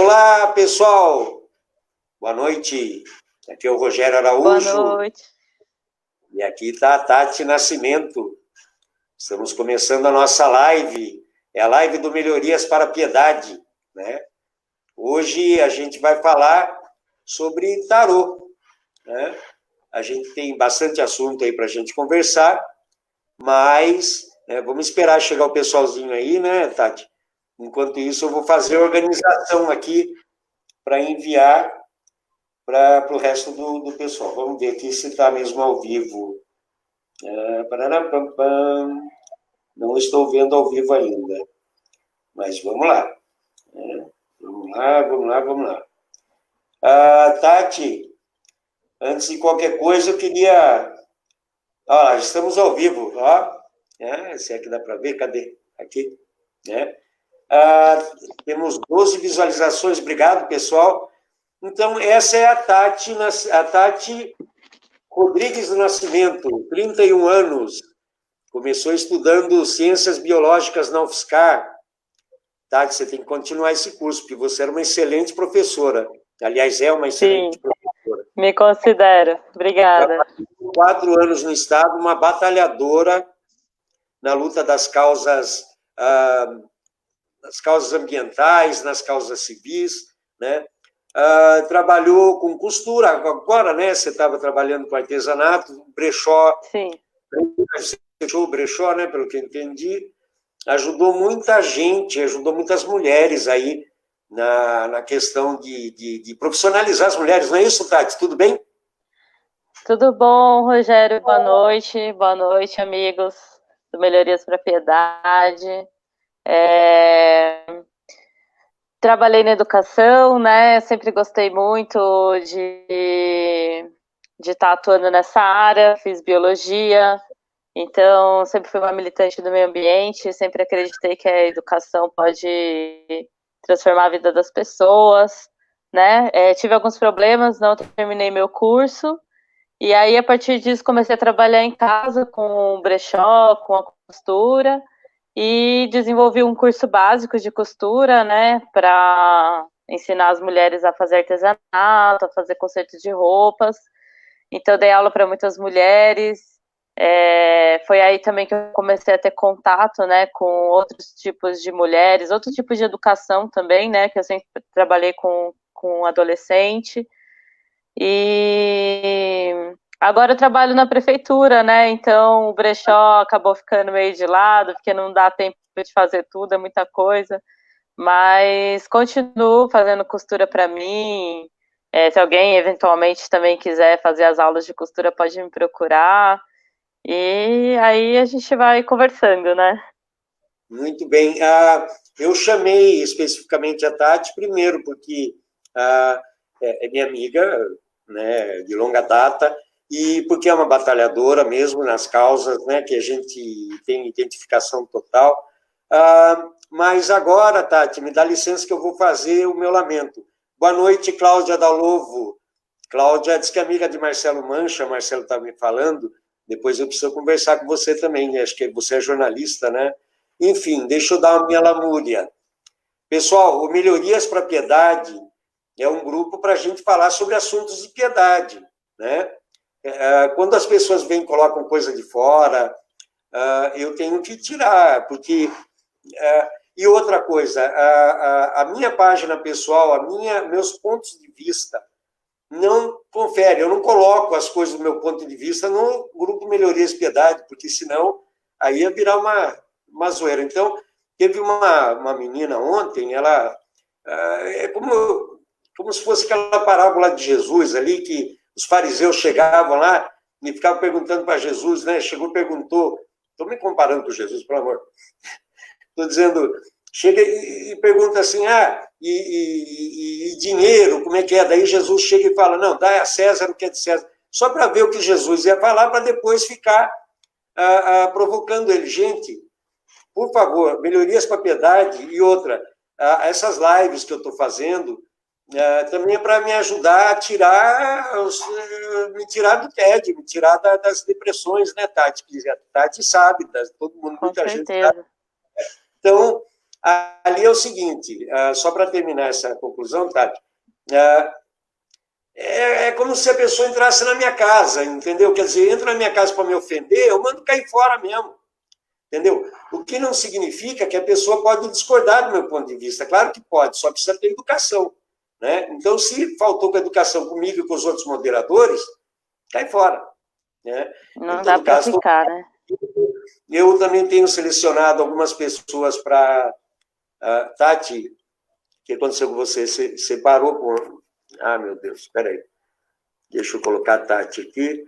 Olá, pessoal. Boa noite. Aqui é o Rogério Araújo. Boa noite. E aqui está a Tati Nascimento. Estamos começando a nossa live. É a live do Melhorias para a Piedade, né? Hoje a gente vai falar sobre tarô, né? A gente tem bastante assunto aí para a gente conversar, mas vamos esperar chegar o pessoalzinho aí, né, Tati? Enquanto isso, eu vou fazer a organização aqui para enviar para o resto do pessoal. Vamos ver aqui se está mesmo ao vivo. Não estou vendo ao vivo ainda, mas vamos lá. Vamos lá. Tati, antes de qualquer coisa, eu queria... estamos ao vivo, ó. Se é que dá para ver, cadê? Aqui, né? Temos 12 visualizações, obrigado, pessoal. Então, essa é a Tati Rodrigues do Nascimento, 31 anos, começou estudando Ciências Biológicas na UFSCar. Tati, você tem que continuar esse curso, porque você era uma excelente professora. Aliás, é uma excelente professora. Me considero, obrigada. 4 anos no Estado, uma batalhadora na luta das causas ambientais, nas causas civis, né? Trabalhou com costura, agora, né? Você estava trabalhando com artesanato, brechó. Sim. Fechou o brechó, né? Pelo que eu entendi. Ajudou muita gente, ajudou muitas mulheres aí na questão de profissionalizar as mulheres. Não é isso, Tati? Tudo bem? Tudo bom, Rogério? Boa noite. Boa noite, amigos do Melhorias para a Piedade. Trabalhei na educação, né? Sempre gostei muito de estar atuando nessa área. Fiz biologia, então sempre fui uma militante do meio ambiente. Sempre acreditei que a educação pode transformar a vida das pessoas, né? Tive alguns problemas, não terminei meu curso. E aí, a partir disso, comecei a trabalhar em casa com brechó, com a costura, e desenvolvi um curso básico de costura, né, para ensinar as mulheres a fazer artesanato, a fazer conserto de roupas. Então, dei aula para muitas mulheres. Foi aí também que eu comecei a ter contato, né, com outros tipos de mulheres, outros tipos de educação também, né, que eu sempre trabalhei com adolescente. E agora eu trabalho na prefeitura, né? Então o brechó acabou ficando meio de lado, porque não dá tempo de fazer tudo, é muita coisa. Mas continuo fazendo costura para mim. Se alguém eventualmente também quiser fazer as aulas de costura, pode me procurar. E aí a gente vai conversando, né? Muito bem. Eu chamei especificamente a Tati, primeiro, porque é minha amiga, né, de longa data, e porque é uma batalhadora mesmo nas causas, né, que a gente tem identificação total. Mas agora, Tati, me dá licença que eu vou fazer o meu lamento. Boa noite, Cláudia Dallovo. Cláudia diz que é amiga de Marcelo Mancha, Marcelo está me falando, depois eu preciso conversar com você também, acho que você é jornalista, né? Enfim, deixa eu dar a minha lamúria. Pessoal, o Melhorias para a Piedade é um grupo para a gente falar sobre assuntos de piedade, né? Quando as pessoas vêm e colocam coisa de fora, eu tenho que tirar, porque... E outra coisa, a minha página pessoal, meus pontos de vista, não confere, eu não coloco as coisas do meu ponto de vista no grupo Melhorias Piedade, porque senão aí ia virar uma zoeira. Então, teve uma menina ontem, ela é como se fosse aquela parábola de Jesus ali, que os fariseus chegavam lá e ficavam perguntando para Jesus, né? Chegou e perguntou, estou me comparando com Jesus, pelo amor, estou dizendo, chega e pergunta assim, e dinheiro, como é que é? Daí Jesus chega e fala, não, dá a César o que é de César, só para ver o que Jesus ia falar, para depois ficar provocando ele. Gente, por favor, Melhorias para a Piedade. E outra, essas lives que eu estou fazendo, também é para me ajudar a me tirar do tédio, me tirar das depressões, né, Tati? A Tati sabe, todo mundo, muita gente sabe. Então, Ali é o seguinte, só para terminar essa conclusão, Tati, é como se a pessoa entrasse na minha casa, entendeu? Quer dizer, entra na minha casa para me ofender, eu mando cair fora mesmo, entendeu? O que não significa que a pessoa pode discordar do meu ponto de vista. Claro que pode, só precisa ter educação, né? Então, se faltou com a educação comigo e com os outros moderadores, cai fora, né? Não dá para ficar, né? Eu também tenho selecionado algumas pessoas para... Tati, o que aconteceu com você? Você separou por... Ah, meu Deus, espera aí. Deixa eu colocar a Tati aqui.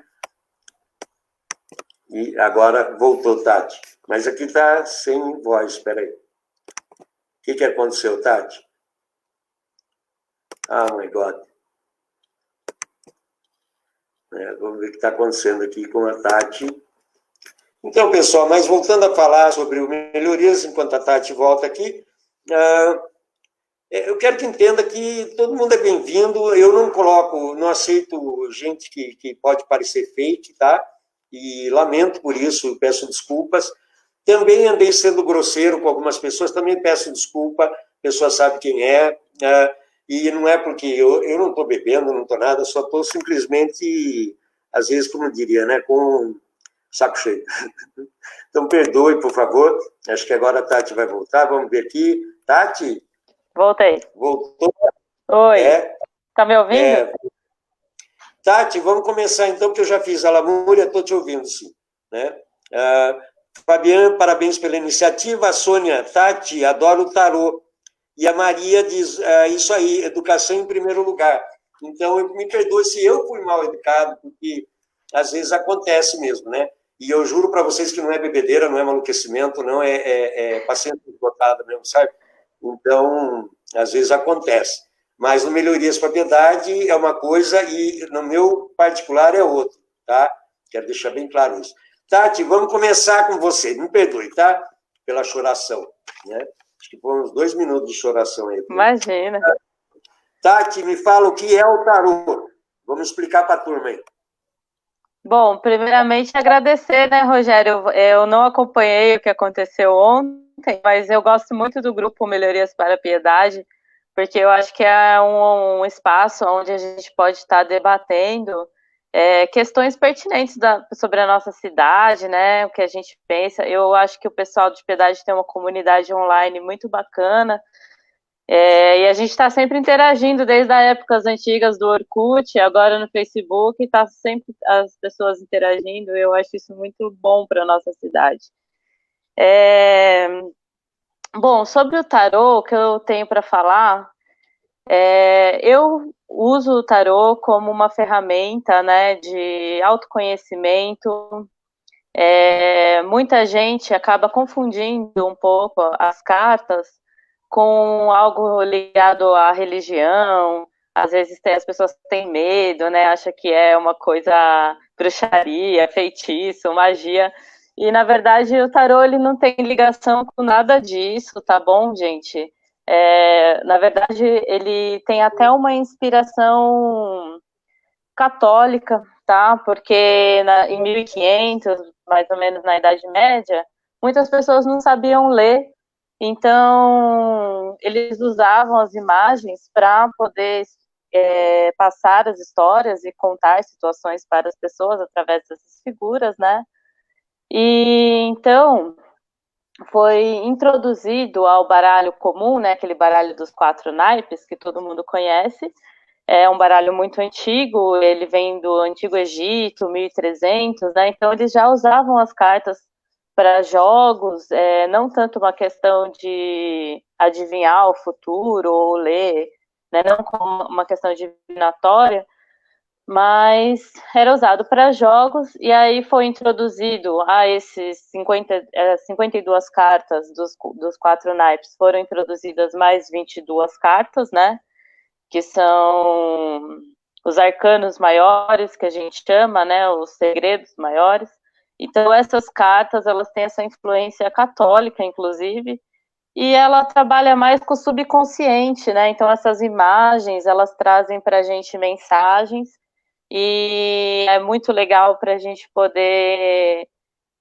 E agora voltou, Tati. Mas aqui está sem voz, espera aí. O que aconteceu, Tati? Ah, my God. Vamos ver o que está acontecendo aqui com a Tati. Então, pessoal, mas voltando a falar sobre o Melhorias, enquanto a Tati volta aqui, eu quero que entenda que todo mundo é bem-vindo. Eu não aceito gente que pode parecer fake, tá? E lamento por isso, peço desculpas. Também andei sendo grosseiro com algumas pessoas, também peço desculpa, a pessoa sabe quem é, e não é porque eu não estou bebendo, não estou nada, só estou simplesmente, às vezes, como eu diria, né, com saco cheio. Então, perdoe, por favor, acho que agora a Tati vai voltar, vamos ver aqui. Tati? Voltei. Voltou? Oi, tá me ouvindo? Tati, vamos começar então, porque eu já fiz a lamúria, estou te ouvindo, sim. Né? Fabiano, parabéns pela iniciativa. A Sônia, Tati, adoro o tarô. E a Maria diz, isso aí, educação em primeiro lugar. Então, me perdoe se eu fui mal educado, porque às vezes acontece mesmo, né? E eu juro para vocês que não é bebedeira, não é maluquecimento, não é paciente esgotada mesmo, sabe? Então, às vezes acontece. Mas no Melhorias para a Piedade é uma coisa e no meu particular é outra, tá? Quero deixar bem claro isso. Tati, vamos começar com você. Me perdoe, tá? Pela choração, né? Acho que foram uns 2 minutos de choração aí. Imagina. Tati, me fala o que é o tarô. Vamos explicar para a turma aí. Bom, primeiramente agradecer, né, Rogério? Eu não acompanhei o que aconteceu ontem, mas eu gosto muito do grupo Melhorias para a Piedade, porque eu acho que é um espaço onde a gente pode estar debatendo questões pertinentes sobre a nossa cidade, né? O que a gente pensa. Eu acho que o pessoal de Piedade tem uma comunidade online muito bacana. E a gente está sempre interagindo desde as épocas antigas do Orkut, agora no Facebook, está sempre as pessoas interagindo. Eu acho isso muito bom para a nossa cidade. Bom, sobre o tarô, o que eu tenho para falar, eu uso o tarô como uma ferramenta, né, de autoconhecimento. Muita gente acaba confundindo um pouco as cartas com algo ligado à religião. Às vezes as pessoas têm medo, né? Acham que é uma coisa bruxaria, feitiço, magia. E, na verdade, o tarô ele não tem ligação com nada disso, tá bom, gente? Na verdade, ele tem até uma inspiração católica, tá? Porque em 1500, mais ou menos na Idade Média, muitas pessoas não sabiam ler, então eles usavam as imagens para poder passar as histórias e contar situações para as pessoas através dessas figuras, né? E então foi introduzido ao baralho comum, né? Aquele baralho dos 4 naipes que todo mundo conhece. É um baralho muito antigo, ele vem do Antigo Egito, 1300, né? Então eles já usavam as cartas para jogos, não tanto uma questão de adivinhar o futuro ou ler, né? Não como uma questão divinatória, mas era usado para jogos, e aí foi introduzido a esses 52 cartas dos 4 naipes, foram introduzidas mais 22 cartas, né? Que são os arcanos maiores, que a gente chama, né, os segredos maiores. Então, essas cartas, elas têm essa influência católica, inclusive, e ela trabalha mais com o subconsciente, né, então essas imagens, elas trazem para a gente mensagens, e é muito legal para a gente poder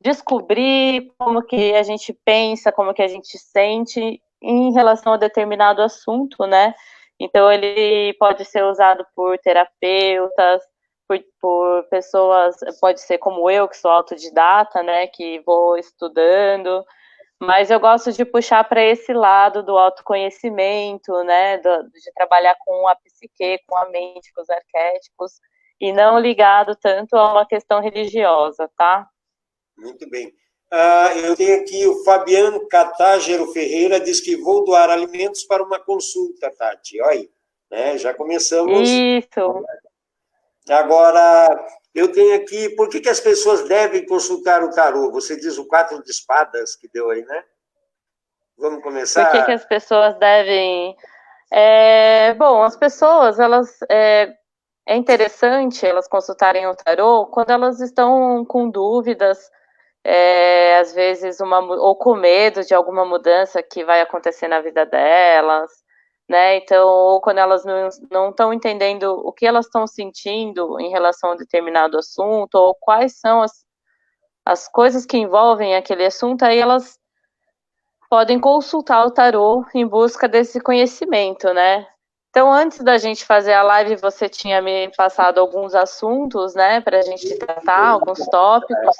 descobrir como que a gente pensa, como que a gente sente em relação a determinado assunto, né? Então, ele pode ser usado por terapeutas, por pessoas, pode ser como eu, que sou autodidata, né? Que vou estudando, mas eu gosto de puxar para esse lado do autoconhecimento, né? De trabalhar com a psique, com a mente, com os arquétipos, e não ligado tanto a uma questão religiosa, tá? Muito bem. Eu tenho aqui o Fabiano Catágero Ferreira, diz que vou doar alimentos para uma consulta, Tati. Olha aí, né? Já começamos. Isso. Agora, eu tenho aqui, por que as pessoas devem consultar o tarô? Você diz o 4 de espadas que deu aí, né? Vamos começar? Por que as pessoas devem... bom, as pessoas, elas... É interessante elas consultarem o tarô quando elas estão com dúvidas, às vezes ou com medo de alguma mudança que vai acontecer na vida delas, né? Então, ou quando elas não estão entendendo o que elas estão sentindo em relação a determinado assunto, ou quais são as coisas que envolvem aquele assunto, aí elas podem consultar o tarô em busca desse conhecimento, né? Então, antes da gente fazer a live, você tinha me passado alguns assuntos, né, para a gente tratar, alguns tópicos.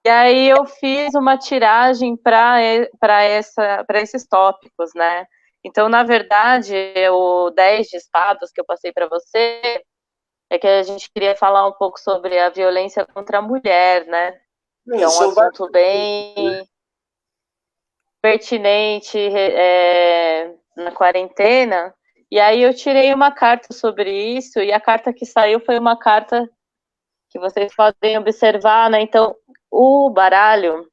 E aí eu fiz uma tiragem para esses tópicos, né? Então, na verdade, o 10 de espadas que eu passei para você é que a gente queria falar um pouco sobre a violência contra a mulher, né? Que é um assunto bem pertinente na quarentena. E aí eu tirei uma carta sobre isso, e a carta que saiu foi uma carta que vocês podem observar, né? Então, o baralho,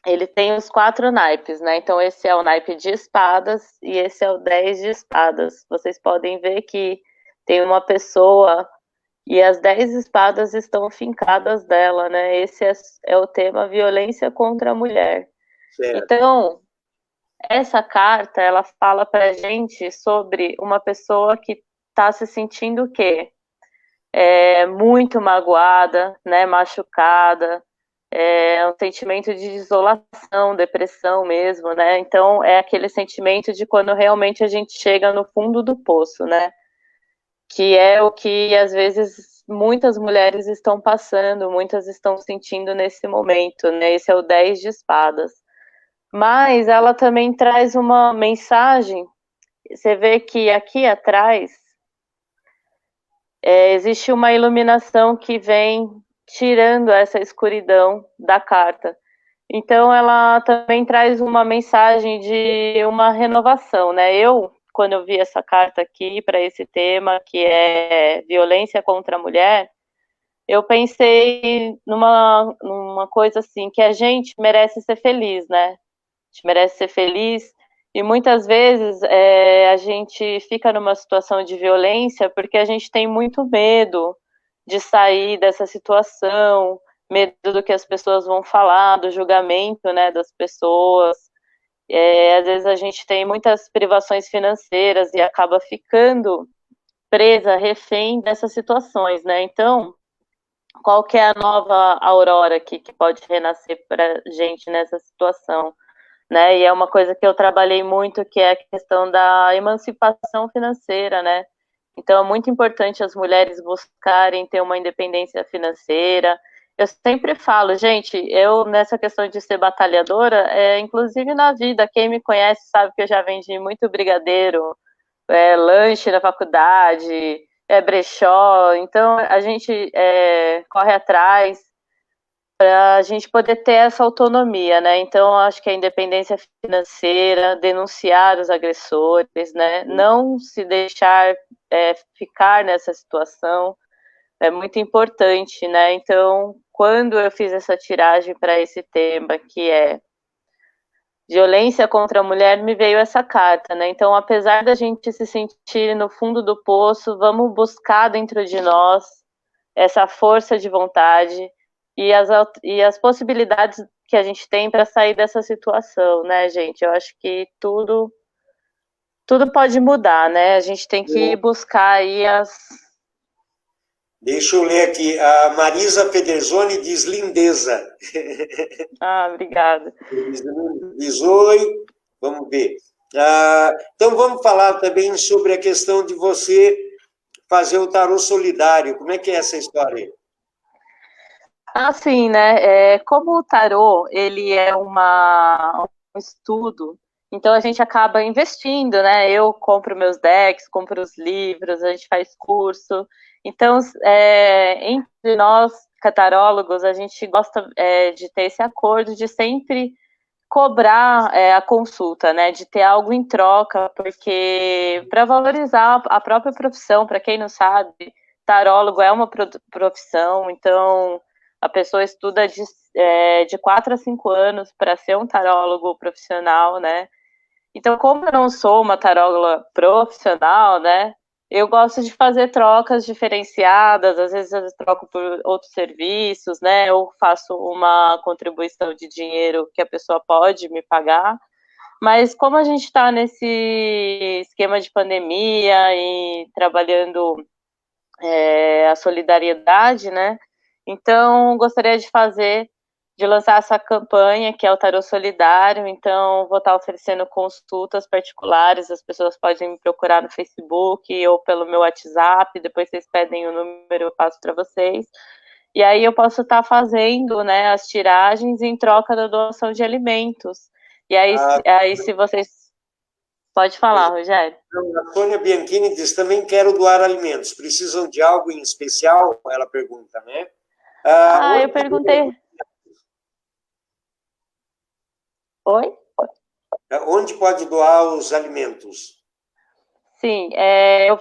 ele tem os 4 naipes, né? Então, esse é o naipe de espadas e esse é o 10 de espadas. Vocês podem ver que tem uma pessoa e as 10 espadas estão fincadas dela, né? Esse é o tema violência contra a mulher. Certo. Então, essa carta, ela fala pra gente sobre uma pessoa que está se sentindo o quê? Muito magoada, né, machucada, um sentimento de desolação, depressão mesmo, né? Então é aquele sentimento de quando realmente a gente chega no fundo do poço, né? Que é o que às vezes muitas mulheres estão passando, muitas estão sentindo nesse momento, né? Esse é o 10 de espadas. Mas ela também traz uma mensagem. Você vê que aqui atrás existe uma iluminação que vem tirando essa escuridão da carta. Então, ela também traz uma mensagem de uma renovação, né? Quando eu vi essa carta aqui para esse tema, que é violência contra a mulher, eu pensei numa coisa assim, que a gente merece ser feliz, né? A gente merece ser feliz, e muitas vezes a gente fica numa situação de violência porque a gente tem muito medo de sair dessa situação, medo do que as pessoas vão falar, do julgamento, né, das pessoas. Às vezes a gente tem muitas privações financeiras e acaba ficando presa, refém dessas situações, né? Então, qual que é a nova aurora aqui que pode renascer para gente nessa situação? Né? E é uma coisa que eu trabalhei muito, que é a questão da emancipação financeira, né? Então é muito importante as mulheres buscarem ter uma independência financeira. Eu sempre falo, gente, eu nessa questão de ser batalhadora, inclusive na vida, quem me conhece sabe que eu já vendi muito brigadeiro, lanche na faculdade, brechó, então a gente corre atrás para a gente poder ter essa autonomia, né? Então, acho que a independência financeira, denunciar os agressores, né? Não se deixar ficar nessa situação é muito importante, né? Então, quando eu fiz essa tiragem para esse tema, que é violência contra a mulher, me veio essa carta, né? Então, apesar da gente se sentir no fundo do poço, vamos buscar dentro de nós essa força de vontade e as possibilidades que a gente tem para sair dessa situação, né, gente? Eu acho que tudo pode mudar, né? A gente tem que buscar aí Deixa eu ler aqui. A Marisa Federzoni diz lindeza. obrigada. Diz oi. Vamos ver. Então, vamos falar também sobre a questão de você fazer o tarô solidário. Como é que é essa história aí? Assim, né? Como o tarô ele é um estudo, então a gente acaba investindo, né? Eu compro meus decks, compro os livros, a gente faz curso. Então, entre nós catarólogos, a gente gosta de ter esse acordo de sempre cobrar a consulta, né? De ter algo em troca, porque para valorizar a própria profissão, para quem não sabe, tarólogo é uma profissão, então a pessoa estuda de 4 a 5 anos para ser um tarólogo profissional, né? Então, como eu não sou uma taróloga profissional, né? Eu gosto de fazer trocas diferenciadas, às vezes eu troco por outros serviços, né? Eu faço uma contribuição de dinheiro que a pessoa pode me pagar. Mas como a gente está nesse esquema de pandemia e trabalhando a solidariedade, né? Então, gostaria de lançar essa campanha, que é o Tarô Solidário. Então, vou estar oferecendo consultas particulares, as pessoas podem me procurar no Facebook ou pelo meu WhatsApp, depois vocês pedem o número, eu passo para vocês. E aí eu posso estar fazendo, né, as tiragens em troca da doação de alimentos. E aí se vocês... Pode falar, Rogério. A Sônia Bianchini diz, também quero doar alimentos. Precisam de algo em especial? Ela pergunta, né? Eu perguntei... Oi? Onde pode doar os alimentos? Sim,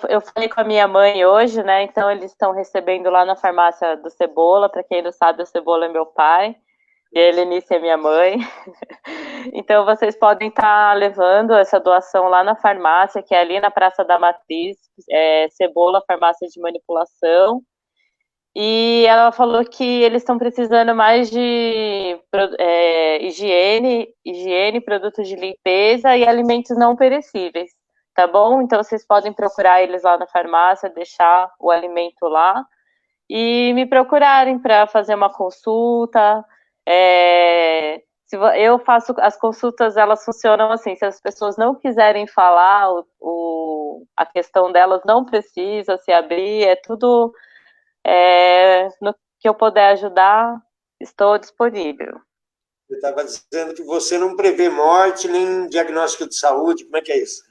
eu falei com a minha mãe hoje, né? Então eles estão recebendo lá na farmácia do Cebola. Para quem não sabe, o Cebola é meu pai e a Helenice é minha mãe. Então vocês podem estar levando essa doação lá na farmácia, que é ali na Praça da Matriz, Cebola, farmácia de manipulação. E ela falou que eles estão precisando mais de higiene, produtos de limpeza e alimentos não perecíveis, tá bom? Então vocês podem procurar eles lá na farmácia, deixar o alimento lá e me procurarem para fazer uma consulta. Eu faço as consultas, elas funcionam assim, se as pessoas não quiserem falar, a questão delas não precisa se abrir, é tudo... no que eu puder ajudar, estou disponível. Você estava dizendo que você não prevê morte nem diagnóstico de saúde, como é que é isso?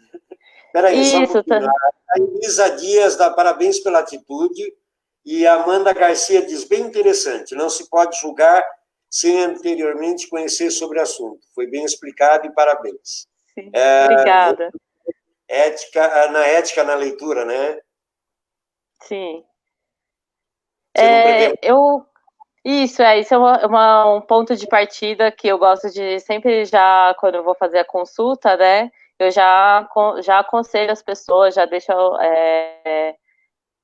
Espera aí, só um pouquinho. A Elisa Dias dá parabéns pela atitude e a Amanda Garcia diz, bem interessante, não se pode julgar sem anteriormente conhecer sobre o assunto. Foi bem explicado e parabéns. Sim, obrigada. Ética na leitura, né? Sim. Você não Isso é um ponto de partida que eu gosto de sempre quando eu vou fazer a consulta, né? Eu já aconselho as pessoas, já deixo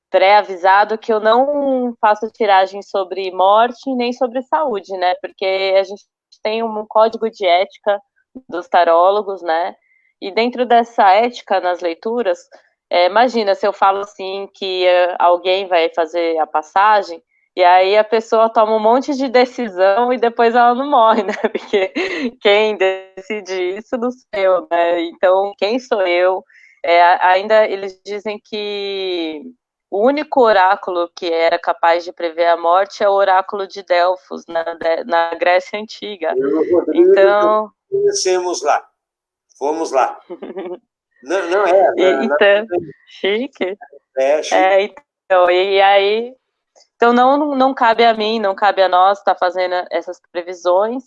pré-avisado que eu não faço tiragem sobre morte nem sobre saúde, né? Porque a gente tem um código de ética dos tarólogos, né? E dentro dessa ética nas leituras, imagina se eu falo assim que alguém vai fazer a passagem e aí a pessoa toma um monte de decisão e depois ela não morre, né? Porque quem decide isso não sou eu, né? Então, quem sou eu? Ainda eles dizem que o único oráculo que era capaz de prever a morte é o oráculo de Delfos, na Grécia Antiga. Então... Conhecemos lá. Fomos lá. Não então, chique. Chique. Então, e aí... Então, não cabe a mim, não cabe a nós estar fazendo essas previsões.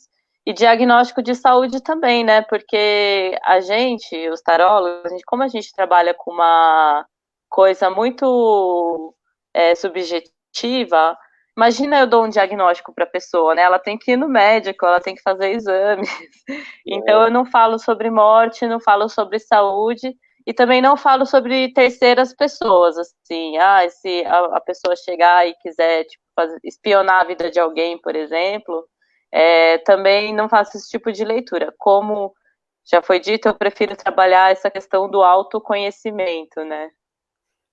E diagnóstico de saúde também, né? Porque a gente, os tarólogos, como a gente trabalha com uma coisa muito subjetiva, imagina eu dou um diagnóstico para a pessoa, né? Ela tem que ir no médico, ela tem que fazer exames. Então, eu não falo sobre morte, não falo sobre saúde, e também não falo sobre terceiras pessoas, assim, se a pessoa chegar e quiser tipo, espionar a vida de alguém, por exemplo, também não faço esse tipo de leitura. Como já foi dito, eu prefiro trabalhar essa questão do autoconhecimento, né?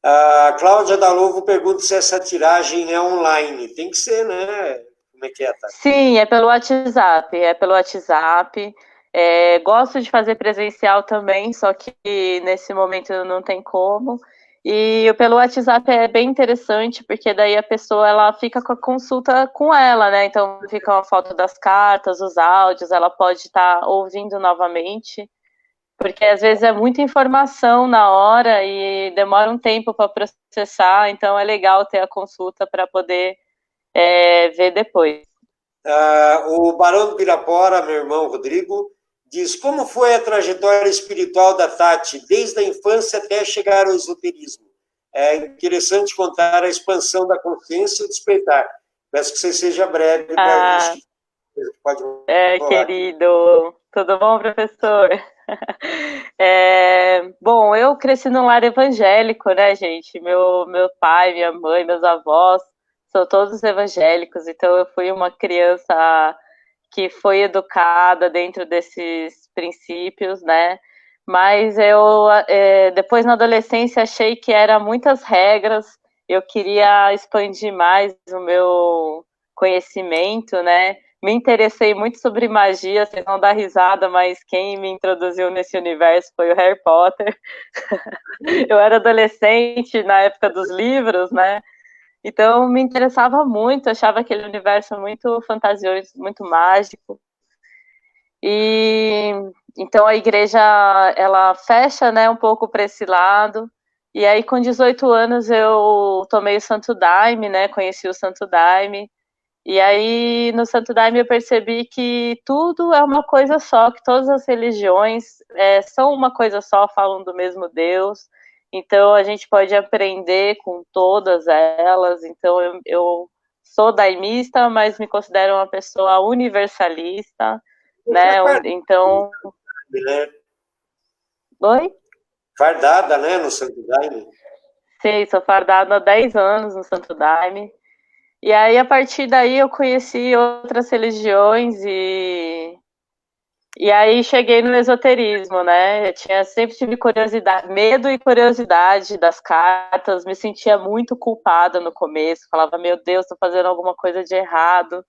A Cláudia Dalovo pergunta se essa tiragem é online. Tem que ser, né? Como é que é, tá? Sim, é pelo WhatsApp, Gosto de fazer presencial também, só que nesse momento não tem como. E pelo WhatsApp é bem interessante, porque daí a pessoa ela fica com a consulta com ela, né? Então fica uma foto das cartas, os áudios, ela pode estar ouvindo novamente, porque às vezes é muita informação na hora e demora um tempo para processar, então é legal ter a consulta para poder ver depois. O Barão do Pirapora, meu irmão Rodrigo, diz: como foi a trajetória espiritual da Tati, desde a infância até chegar ao esoterismo? É interessante contar a expansão da consciência e o despertar. Peço que você seja breve para a gente. Pode querido. Tudo bom, professor? Bom, eu cresci num lar evangélico, né, gente? Meu pai, minha mãe, meus avós são todos evangélicos, então eu fui uma criança que foi educada dentro desses princípios, né? Mas eu, depois na adolescência, achei que eram muitas regras, eu queria expandir mais o meu conhecimento, né? Me interessei muito sobre magia, vocês vão dar risada, mas quem me introduziu nesse universo foi o Harry Potter. Eu era adolescente na época dos livros, né? Então me interessava muito, achava aquele universo muito fantasioso, muito mágico. E então a igreja ela fecha, né, um pouco para esse lado. E aí com 18 anos eu tomei o Santo Daime, né? Conheci o Santo Daime. E aí, no Santo Daime, eu percebi que tudo é uma coisa só, que todas as religiões são uma coisa só, falam do mesmo Deus. Então, a gente pode aprender com todas elas. Então, eu sou daimista, mas me considero uma pessoa universalista, né? Então... Oi? Fardada, né, no Santo Daime? Sim, sou fardada há 10 anos no Santo Daime. E aí, a partir daí, eu conheci outras religiões e aí cheguei no esoterismo, né? Sempre tive curiosidade, medo e curiosidade das cartas, me sentia muito culpada no começo, falava, meu Deus, estou fazendo alguma coisa de errado,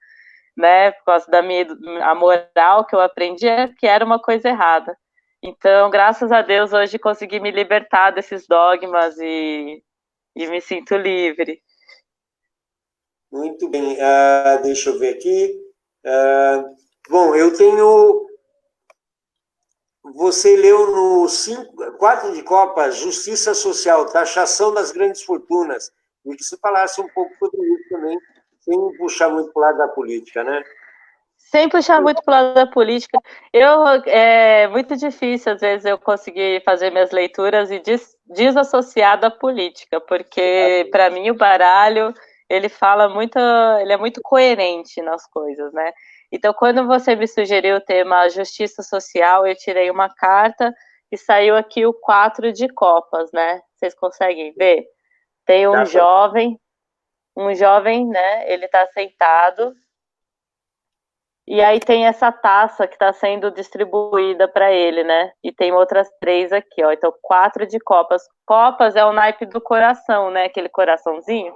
né? Por causa a moral que eu aprendi que era uma coisa errada. Então, graças a Deus, hoje consegui me libertar desses dogmas e me sinto livre. Muito bem, deixa eu ver aqui. Bom, eu tenho... Você leu no 4 de Copas, Justiça Social, Taxação das Grandes Fortunas. E que você falasse um pouco sobre isso também, sem puxar muito para o lado da política, né? Sem puxar muito para o lado da política. É muito difícil, às vezes, eu conseguir fazer minhas leituras e desassociar da política, porque, para mim, o baralho, ele é muito coerente nas coisas, né? Então, quando você me sugeriu o tema justiça social, eu tirei uma carta e saiu aqui o 4 de copas, né? Vocês conseguem ver? Tem um jovem, né? Ele está sentado. E aí tem essa taça que está sendo distribuída para ele, né? E tem outras 3 aqui, ó. Então, 4 de copas. Copas é o naipe do coração, né? Aquele coraçãozinho.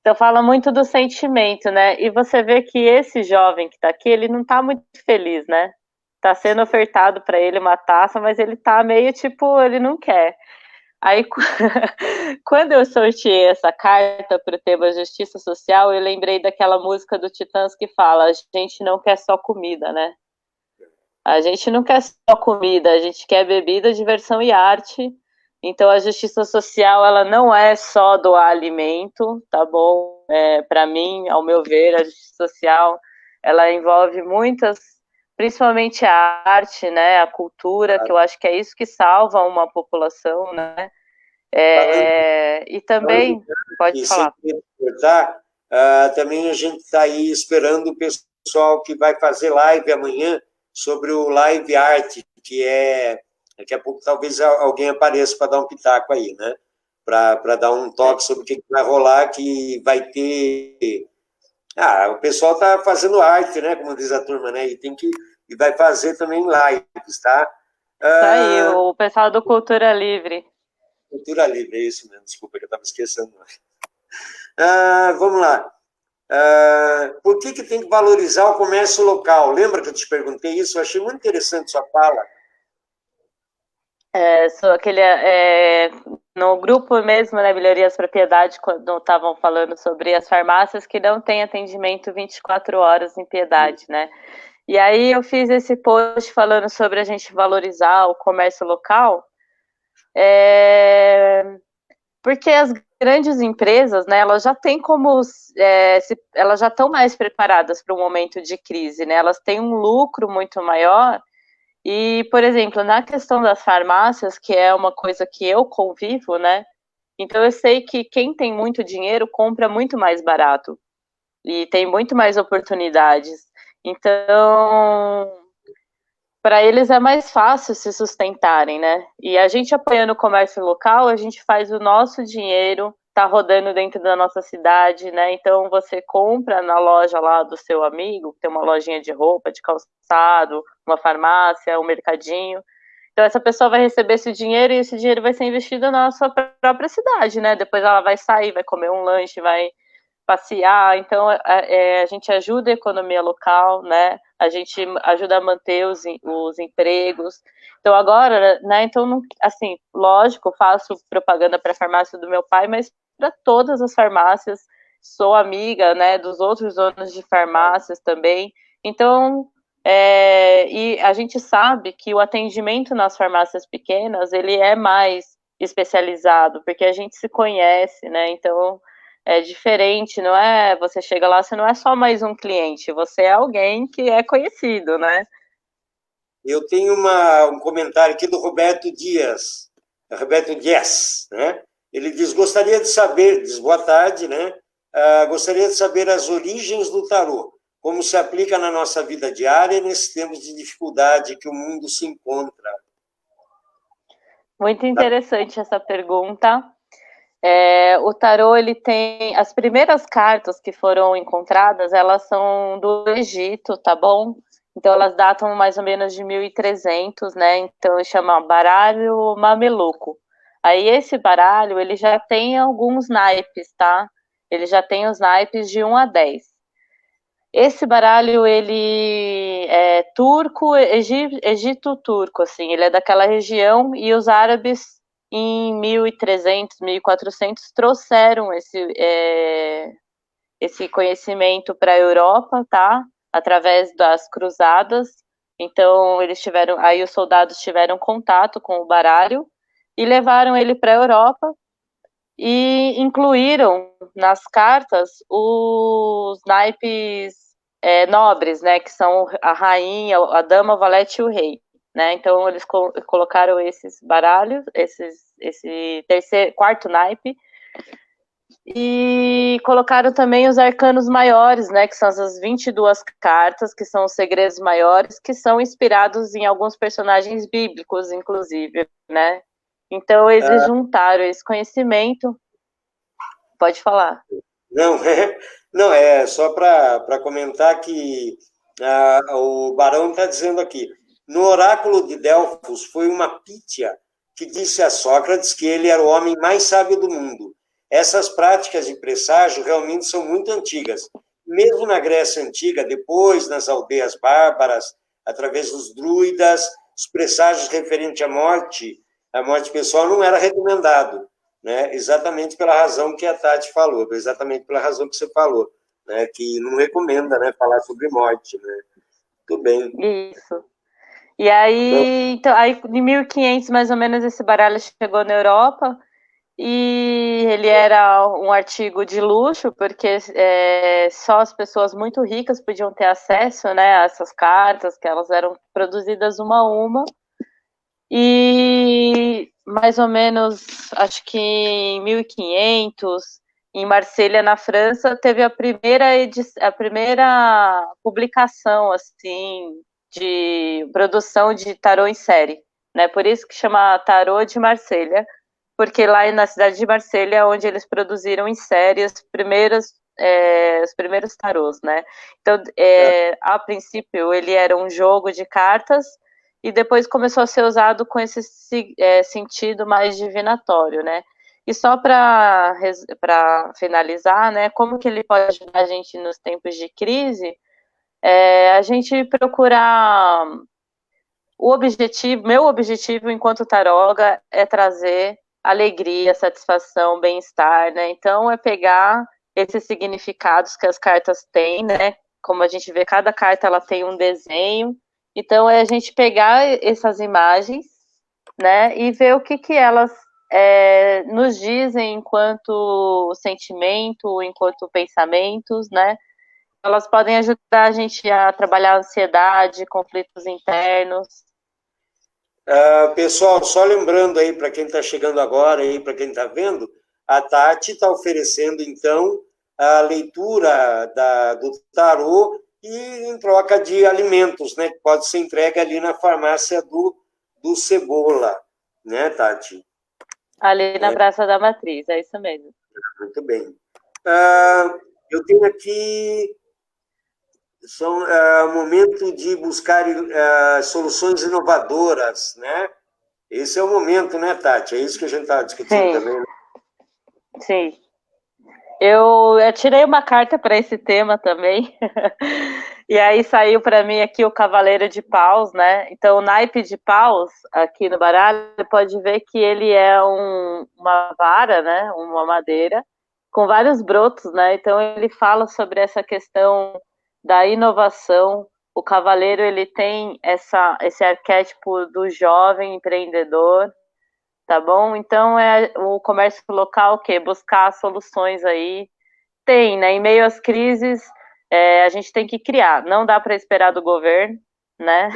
Então, fala muito do sentimento, né? E você vê que esse jovem que está aqui, ele não está muito feliz, né? Está sendo ofertado para ele uma taça, mas ele está meio tipo, ele não quer. Aí, quando eu sorteei essa carta para o tema Justiça Social, eu lembrei daquela música do Titãs que fala: a gente não quer só comida, né? A gente não quer só comida, a gente quer bebida, diversão e arte. Então, a justiça social, ela não é só doar alimento, tá bom? Para mim, ao meu ver, a justiça social, ela envolve muitas, principalmente a arte, né? A cultura, que eu acho que é isso que salva uma população, né? E também, pode falar. Também a gente está aí esperando o pessoal que vai fazer live amanhã sobre o Live Art, que daqui a pouco talvez alguém apareça para dar um pitaco aí, né? Para dar um toque sobre o que vai rolar, que vai ter... o pessoal está fazendo arte, né? Como diz a turma, né? E vai fazer também lives, tá? Tá aí, o pessoal do Cultura Livre. Cultura Livre, é isso mesmo, desculpa que eu estava esquecendo. Vamos lá. Por que tem que valorizar o comércio local? Lembra que eu te perguntei isso? Eu achei muito interessante sua fala. Sou aquele, no grupo mesmo, né, Melhorias Propriedade, quando estavam falando sobre as farmácias que não têm atendimento 24 horas em Piedade, né? E aí eu fiz esse post falando sobre a gente valorizar o comércio local, porque as grandes empresas, né, elas já têm como, elas já estão mais preparadas para o momento de crise, né? Elas têm um lucro muito maior. E, por exemplo, na questão das farmácias, que é uma coisa que eu convivo, né? Então eu sei que quem tem muito dinheiro compra muito mais barato e tem muito mais oportunidades. Então, para eles é mais fácil se sustentarem, né? E a gente apoiando o comércio local, a gente faz o nosso dinheiro tá rodando dentro da nossa cidade, né? Então você compra na loja lá do seu amigo, tem uma lojinha de roupa, de calçado, uma farmácia, um mercadinho. Então essa pessoa vai receber esse dinheiro e esse dinheiro vai ser investido na sua própria cidade, né? Depois ela vai sair, vai comer um lanche, vai passear. Então a gente ajuda a economia local, né? A gente ajuda a manter os empregos. Então agora, né? Então, assim, lógico, faço propaganda para a farmácia do meu pai, mas para todas as farmácias, sou amiga, né? Dos outros donos de farmácias também. Então, e a gente sabe que o atendimento nas farmácias pequenas ele é mais especializado, porque a gente se conhece, né? Então é diferente, não é? Você chega lá, você não é só mais um cliente, você é alguém que é conhecido, né? Eu tenho um comentário aqui do Roberto Dias, né? Ele diz, gostaria de saber, diz boa tarde, né? Gostaria de saber as origens do tarô, como se aplica na nossa vida diária nesses tempos de dificuldade que o mundo se encontra. Muito interessante essa pergunta. O tarô, ele tem as primeiras cartas que foram encontradas, elas são do Egito, tá bom? Então elas datam mais ou menos de 1300, né? Então chama baralho mameluco. Aí esse baralho, ele já tem alguns naipes, tá? Ele já tem os naipes de 1 a 10. Esse baralho, ele é turco, Egito-turco, assim, ele é daquela região, e os árabes, em 1300, 1400, trouxeram esse conhecimento para a Europa, tá? Através das cruzadas. Então, aí os soldados tiveram contato com o baralho e levaram ele para a Europa, e incluíram nas cartas os naipes nobres, né, que são a rainha, a dama, o valete e o rei, né? Então eles colocaram esses baralhos, esse quarto naipe, e colocaram também os arcanos maiores, né, que são as 22 cartas, que são os segredos maiores, que são inspirados em alguns personagens bíblicos, inclusive, né? Então eles juntaram esse conhecimento. Pode falar. Não, é só para comentar que o Barão está dizendo aqui, no oráculo de Delfos foi uma Pítia que disse a Sócrates que ele era o homem mais sábio do mundo. Essas práticas de presságio realmente são muito antigas. Mesmo na Grécia Antiga, depois nas aldeias bárbaras, através dos druidas, os presságios referentes à morte pessoal não era recomendado, né? Exatamente pela razão que a Tati falou, exatamente pela razão que você falou, né? Que não recomenda, né, falar sobre morte, né? Tudo bem. Isso. E aí, então, aí em 1500, mais ou menos, esse baralho chegou na Europa, e ele era um artigo de luxo, porque só as pessoas muito ricas podiam ter acesso, né, a essas cartas, que elas eram produzidas uma a uma. E mais ou menos, acho que em 1500, em Marselha, na França, teve a primeira publicação, assim, de produção de tarô em série, né? Por isso que chama Tarô de Marselha, porque lá na cidade de Marselha é onde eles produziram em série os primeiros tarôs, né? Então, a princípio, ele era um jogo de cartas, e depois começou a ser usado com esse sentido mais divinatório, né? E só para finalizar, né, como que ele pode ajudar a gente nos tempos de crise, a gente procurar meu objetivo enquanto taróloga é trazer alegria, satisfação, bem-estar, né? Então é pegar esses significados que as cartas têm, né? Como a gente vê, cada carta ela tem um desenho. Então é a gente pegar essas imagens, né? E ver o que elas nos dizem enquanto sentimento, enquanto pensamentos, né? Elas podem ajudar a gente a trabalhar a ansiedade, conflitos internos. Pessoal, só lembrando aí para quem está chegando agora e para quem está vendo, a Tati está oferecendo, então, a leitura do tarô e em troca de alimentos, né? Que pode ser entregue ali na farmácia do Cebola, né, Tati? Ali na Praça da Matriz, é isso mesmo. Muito bem. Eu tenho aqui momento de buscar soluções inovadoras, né? Esse é o momento, né, Tati? É isso que a gente está discutindo também, né? Sim. Eu tirei uma carta para esse tema também. E aí saiu para mim aqui o Cavaleiro de Paus, né? Então, o naipe de paus, aqui no baralho, pode ver que ele é uma vara, né? Uma madeira, com vários brotos, né? Então, ele fala sobre essa questão da inovação. O cavaleiro, ele tem esse arquétipo do jovem empreendedor, tá bom? Então, o comércio local, o quê? Buscar soluções aí. Tem, né? Em meio às crises, a gente tem que criar. Não dá para esperar do governo, né?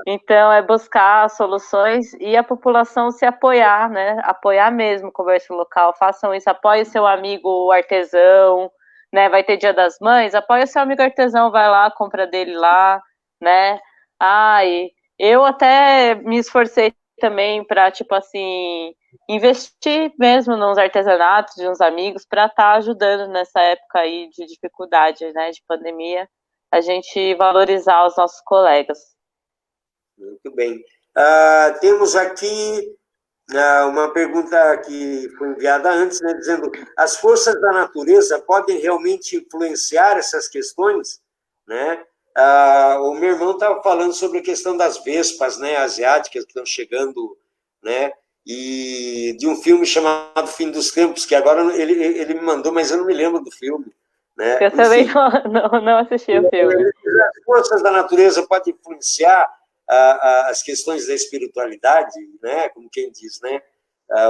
Então, é buscar soluções e a população se apoiar, né? Apoiar mesmo o comércio local. Façam isso. Apoie seu amigo artesão, né? Vai ter Dia das Mães, apoie seu amigo artesão, vai lá, compra dele lá, né? E eu até me esforcei também para, tipo assim, investir mesmo nos artesanatos de uns amigos para estar ajudando nessa época aí de dificuldade, né, de pandemia, a gente valorizar os nossos colegas. Muito bem. Temos aqui uma pergunta que foi enviada antes, né, dizendo: as forças da natureza podem realmente influenciar essas questões, né? O meu irmão estava falando sobre a questão das vespas, né, asiáticas que estão chegando, né? E de um filme chamado Fim dos Tempos, que agora ele me mandou, mas eu não me lembro do filme, né? Eu também não assisti o filme. As forças da natureza podem influenciar as questões da espiritualidade, né? Como quem diz, né?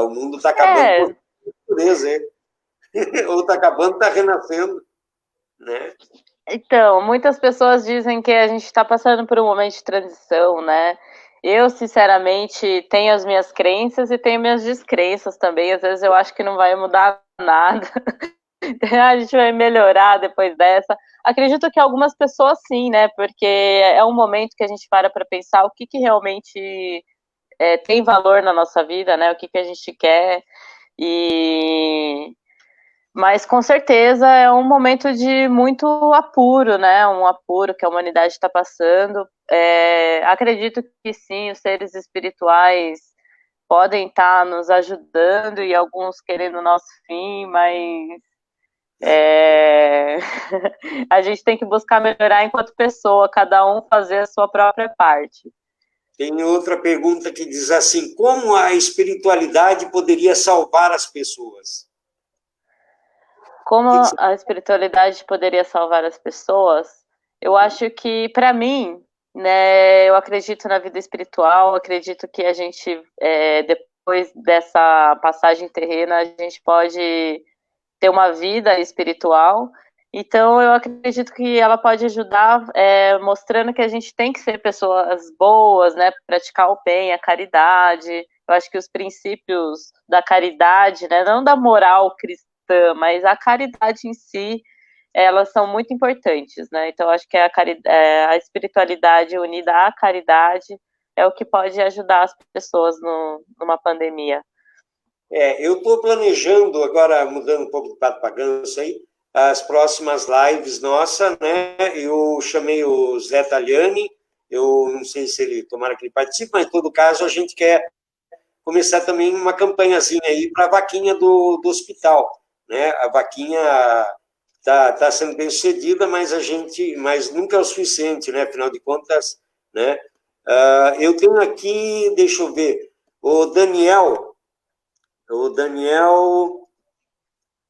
O mundo está acabando por natureza, hein? Ou está acabando, está renascendo, né? Então, muitas pessoas dizem que a gente está passando por um momento de transição, né? Eu, sinceramente, tenho as minhas crenças e tenho minhas descrenças também. Às vezes eu acho que não vai mudar nada. A gente vai melhorar depois dessa. Acredito que algumas pessoas sim, né? Porque é um momento que a gente para pensar o que realmente tem valor na nossa vida, né? O que a gente quer. Mas com certeza é um momento de muito apuro, né? Um apuro que a humanidade está passando. Acredito que sim, os seres espirituais podem estar nos ajudando e alguns querendo o nosso fim, mas a gente tem que buscar melhorar enquanto pessoa, cada um fazer a sua própria parte. Tem outra pergunta que diz assim: como a espiritualidade poderia salvar as pessoas? Como a espiritualidade poderia salvar as pessoas? Eu acho que, para mim, né, eu acredito na vida espiritual, acredito que a gente, depois dessa passagem terrena, a gente pode ter uma vida espiritual. Então, eu acredito que ela pode ajudar, mostrando que a gente tem que ser pessoas boas, né, praticar o bem, a caridade. Eu acho que os princípios da caridade, né, não da moral cristã, mas a caridade em si, elas são muito importantes, né? Então, acho que a espiritualidade unida à caridade é o que pode ajudar as pessoas numa pandemia. Eu estou planejando, agora mudando um pouco do pato para ganso aí, as próximas lives nossa, né? Eu chamei o Zé Taliani, eu não sei se ele, tomara que ele participe, mas em todo caso a gente quer começar também uma campanhazinha aí para a vaquinha do hospital, né? A vaquinha tá sendo bem sucedida, mas nunca é o suficiente, né? Afinal de contas, né? Eu tenho aqui, deixa eu ver, o Daniel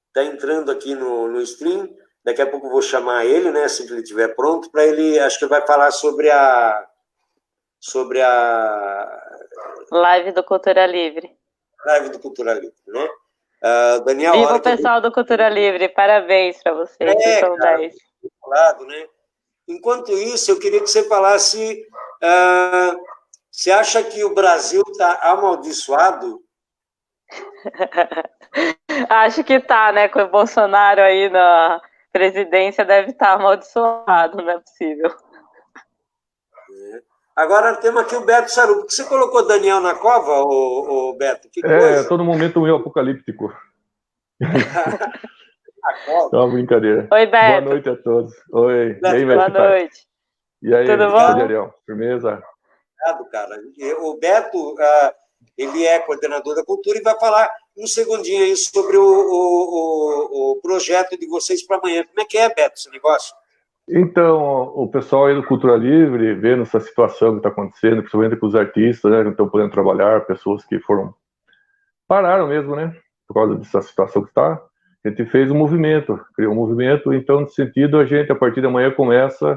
está entrando aqui no stream. Daqui a pouco eu vou chamar ele, né? Assim que ele estiver pronto, para ele, acho que vai falar sobre a live do Cultura Livre. Live do Cultura Livre, né? Daniel, viva o pessoal do Cultura Livre, parabéns para vocês, vocês são 10. Né? Enquanto isso, eu queria que você falasse, você acha que o Brasil está amaldiçoado? Acho que tá, né? Com o Bolsonaro aí na presidência, deve estar amaldiçoado, não é possível. Agora temos aqui o Beto Saru. Por que você colocou Daniel na cova, o Beto? Que coisa? Todo momento meio apocalíptico. É uma brincadeira. Oi, Beto. Boa noite a todos. Oi. Beto, e aí, boa noite. E aí, tudo bom? Ariel? Firmeza? Obrigado, cara. O Beto, ele é coordenador da cultura e vai falar um segundinho aí sobre o projeto de vocês para amanhã. Como é que é, Beto, esse negócio? Então, o pessoal aí do Cultura Livre, vendo essa situação que está acontecendo, principalmente com os artistas, né, que não estão podendo trabalhar, pessoas que pararam mesmo, né, por causa dessa situação que está, a gente fez um movimento, criou um movimento. Então, nesse sentido, a gente, a partir de amanhã, começa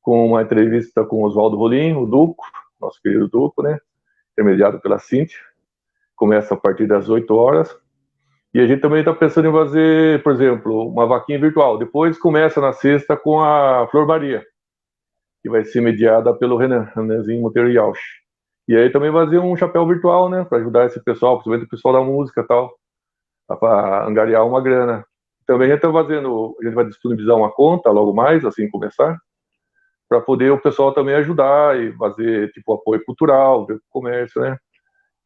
com uma entrevista com o Oswaldo Rolim, o Duco, nosso querido Duco, né, intermediado pela Cíntia. Começa a partir das 8 horas. E a gente também está pensando em fazer, por exemplo, uma vaquinha virtual. Depois começa na sexta com a Flor Maria, que vai ser mediada pelo Renanzinho Monteiro Yauch. E aí também fazer um chapéu virtual, né, para ajudar esse pessoal, principalmente o pessoal da música e tal, para angariar uma grana. Também a gente está fazendo, a gente vai disponibilizar uma conta logo mais, assim que começar, para poder o pessoal também ajudar e fazer tipo apoio cultural, ver o comércio, né?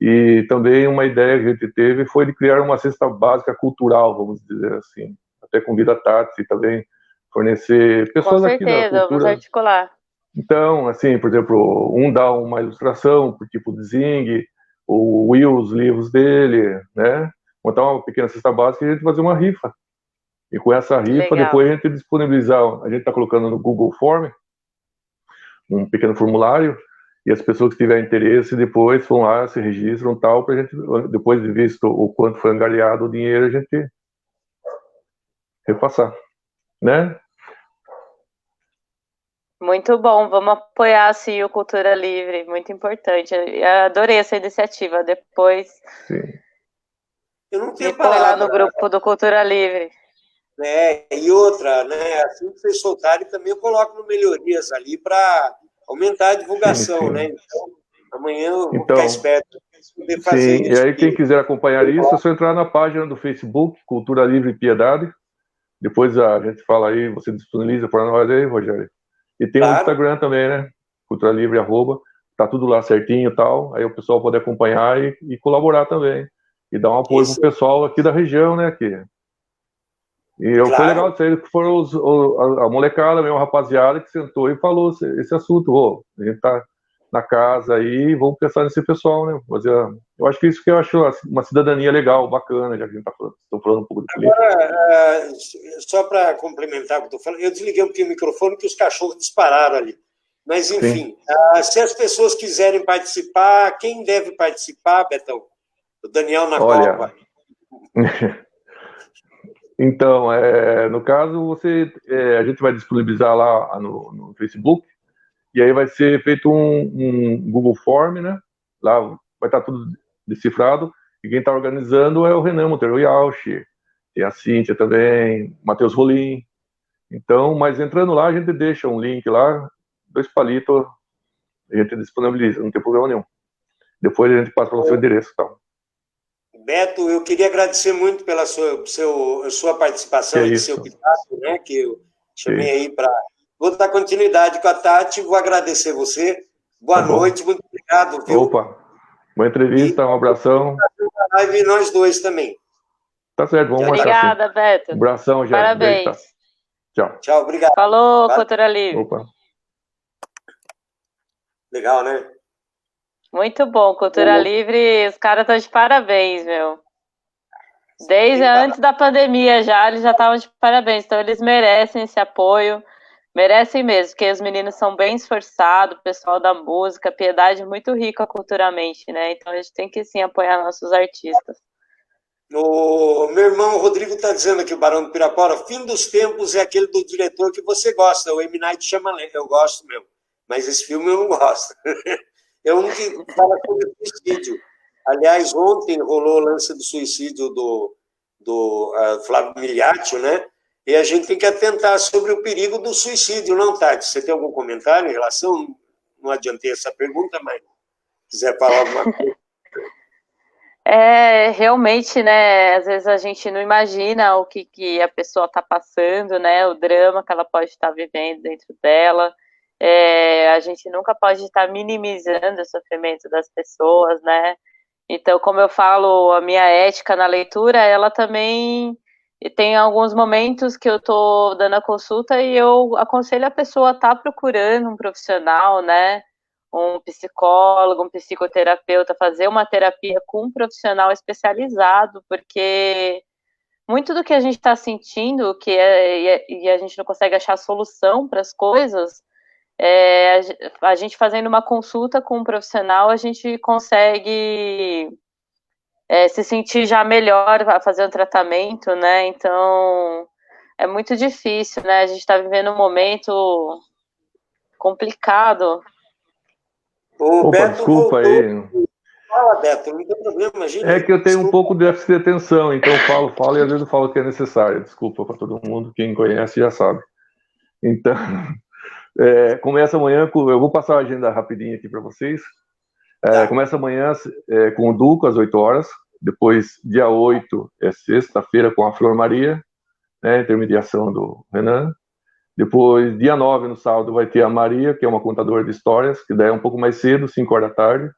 E também uma ideia que a gente teve foi de criar uma cesta básica cultural, vamos dizer assim. Até convida a Tati e também fornecer pessoas aqui da cultura. Vamos articular. Então, assim, por exemplo, dá uma ilustração, por tipo de Zing, o Will, os livros dele, né? Montar uma pequena cesta básica e a gente fazer uma rifa. E com essa rifa, Legal. depois a gente disponibilizar, a gente está colocando no Google Form, um pequeno formulário, e as pessoas que tiverem interesse depois vão lá, se registram tal, para a gente, depois de visto o quanto foi angariado o dinheiro, a gente repassar, né? Muito bom, vamos apoiar sim o Cultura Livre, muito importante. Eu adorei essa iniciativa. Depois Eu não tenho me põe lá no grupo do Cultura Livre. E outra, né? Assim que vocês soltarem, também eu coloco no Melhorias ali para aumentar a divulgação, sim. Né? Então, amanhã eu vou ficar esperto para poder fazer isso. E aí, quem quiser acompanhar isso, é só entrar na página do Facebook, Cultura Livre e Piedade. Depois a gente fala aí, você disponibiliza para nós aí, Rogério. E tem o Instagram também, né? Cultura Livre, @, tá tudo lá certinho e tal. Aí o pessoal pode acompanhar e colaborar também. E dar um apoio pro pessoal aqui da região, né? Foi legal isso aí, que foram a molecada mesmo, a rapaziada que sentou e falou esse assunto. A gente tá na casa aí, vamos pensar nesse pessoal, né? Eu acho que isso que eu acho uma cidadania legal, bacana, já que a gente tá falando. Estou falando um pouco de política. Agora, só para complementar o que eu estou falando, eu desliguei um pouquinho o microfone que os cachorros dispararam ali. Mas, enfim, se as pessoas quiserem participar, quem deve participar, Betão? O Daniel na Copa. Então, no caso, a gente vai disponibilizar lá no Facebook, e aí vai ser feito um Google Form, né? Lá vai estar tudo decifrado, e quem está organizando é o Renan Monteiro Yauch, tem a Cíntia também, Matheus Rolim. Então, mas entrando lá, a gente deixa um link lá, 2 palitos, a gente disponibiliza, não tem problema nenhum. Depois a gente passa para o seu endereço e tal. Beto, eu queria agradecer muito pela sua participação e seu pitaco, né, que eu chamei aí para... Vou dar continuidade com a Tati, vou agradecer você. Boa noite, muito obrigado. Viu? Opa, boa entrevista, um abração. E nós dois também. Tá certo, vamos marcar. Obrigada, Beto. Um abração, já. Parabéns. Tá. Tchau. Tchau, obrigado. Falou, Cultura Livre. Opa. Legal, né? Muito bom. Cultura Livre, os caras estão de parabéns, meu. Desde antes da pandemia já, eles já estavam de parabéns. Então, eles merecem esse apoio. Merecem mesmo, porque os meninos são bem esforçados, o pessoal da música, Piedade muito rica culturalmente, né? Então, a gente tem que, sim, apoiar nossos artistas. O meu irmão Rodrigo está dizendo aqui, o Barão do Pirapora, Fim dos Tempos é aquele do diretor que você gosta, o M. Night Shyamalan. Eu gosto mesmo, mas esse filme eu não gosto. É um que fala sobre suicídio. Aliás, ontem rolou o lance do suicídio do Flávio Miliaccio, né? E a gente tem que atentar sobre o perigo do suicídio, não, Tati? Você tem algum comentário em relação? Não adiantei essa pergunta, mas se quiser falar alguma coisa. Realmente, né, às vezes a gente não imagina o que a pessoa está passando, né, o drama que ela pode estar vivendo dentro dela. A gente nunca pode estar minimizando o sofrimento das pessoas, né? Então, como eu falo, a minha ética na leitura, ela também tem alguns momentos que eu estou dando a consulta e eu aconselho a pessoa a estar procurando um profissional, né? Um psicólogo, um psicoterapeuta, fazer uma terapia com um profissional especializado, porque muito do que a gente está sentindo, e a gente não consegue achar solução para as coisas, a gente fazendo uma consulta com um profissional, a gente consegue se sentir já melhor a fazer um tratamento, né? Então, é muito difícil, né? A gente está vivendo um momento complicado. O Opa, Beto desculpa voltou. aí. Fala, Beto, não tem problema, imagina. É que eu tenho Desculpa. um pouco de déficit de atenção, então falo e às vezes eu falo que é necessário. Desculpa para todo mundo, quem conhece já sabe. Então, começa amanhã, eu vou passar a agenda rapidinho aqui para vocês. Tá. Começa amanhã com o Duco, às 8 horas. Depois, dia 8, é sexta-feira, com a Flor Maria, né, intermediação do Renan. Depois, dia 9, no sábado, vai ter a Maria, que é uma contadora de histórias, que daí é um pouco mais cedo, 5 horas da tarde.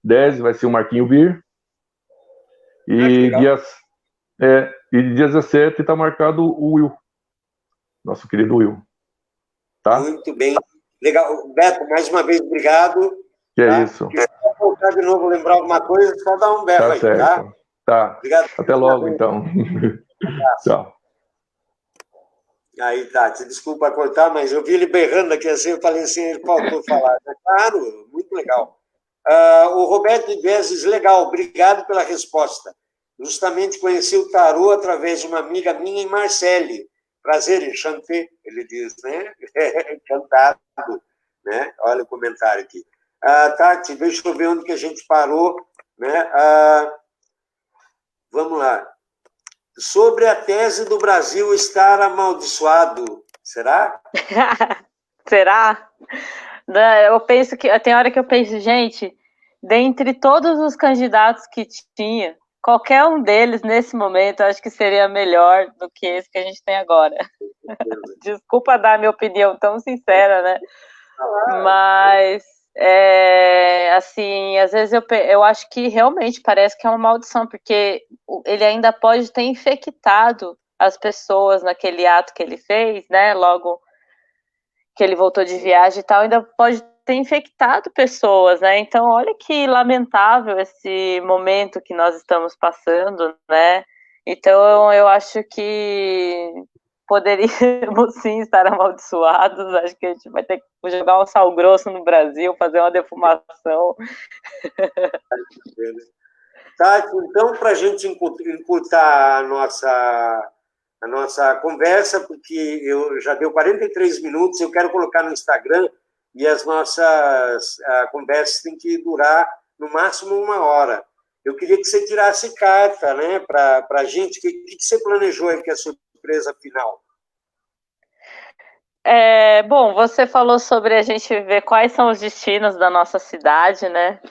10 vai ser o Marquinho Vir. E dia 17 está marcado o Will, nosso querido Will. Tá? Muito bem. Legal. Beto, mais uma vez, obrigado. Que tá? é isso. Se quiser voltar de novo, lembrar alguma coisa, só dá um berro Tá aí, certo. Tá. Obrigado. Até logo, então. Tchau. Aí, Tati, desculpa cortar, mas eu vi ele berrando aqui assim, eu falei assim, ele faltou falar. Claro, muito legal. O Roberto Ivezes, legal, obrigado pela resposta. Justamente conheci o tarô através de uma amiga minha em Marseille. Prazer, enchanté, ele diz, né? Encantado, né? Olha o comentário aqui. Tati, deixa eu ver onde que a gente parou, né? Vamos lá. Sobre a tese do Brasil estar amaldiçoado, será? Será? Eu penso que tem hora que eu penso, gente, dentre todos os candidatos que tinha, qualquer um deles nesse momento, eu acho que seria melhor do que esse que a gente tem agora. Desculpa dar minha opinião tão sincera, né? Mas assim, às vezes eu acho que realmente parece que é uma maldição, porque ele ainda pode ter infectado as pessoas naquele ato que ele fez, né? Logo que ele voltou de viagem e tal, ainda pode ter infectado pessoas, né? Então, olha que lamentável esse momento que nós estamos passando, né? Então, eu acho que poderíamos sim estar amaldiçoados. Acho que a gente vai ter que jogar um sal grosso no Brasil, fazer uma defumação. Tá, então, para a gente encurtar a nossa conversa, porque eu já deu 43 minutos, eu quero colocar no Instagram e as nossas conversas têm que durar no máximo 1 hora. Eu queria que você tirasse carta, né, para a gente. O que você planejou aí que é a surpresa final? Bom, você falou sobre a gente ver quais são os destinos da nossa cidade, né?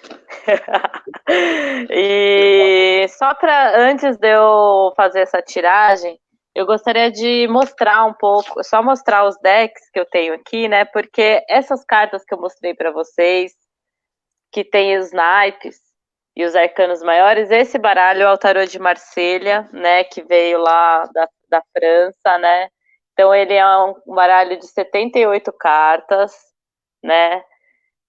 E só para antes de eu fazer essa tiragem, eu gostaria de mostrar um pouco, só mostrar os decks que eu tenho aqui, né? Porque essas cartas que eu mostrei para vocês, que tem os naipes e os arcanos maiores, esse baralho é o tarô de Marselha, né? Que veio lá da França, né? Então ele é um baralho de 78 cartas, né?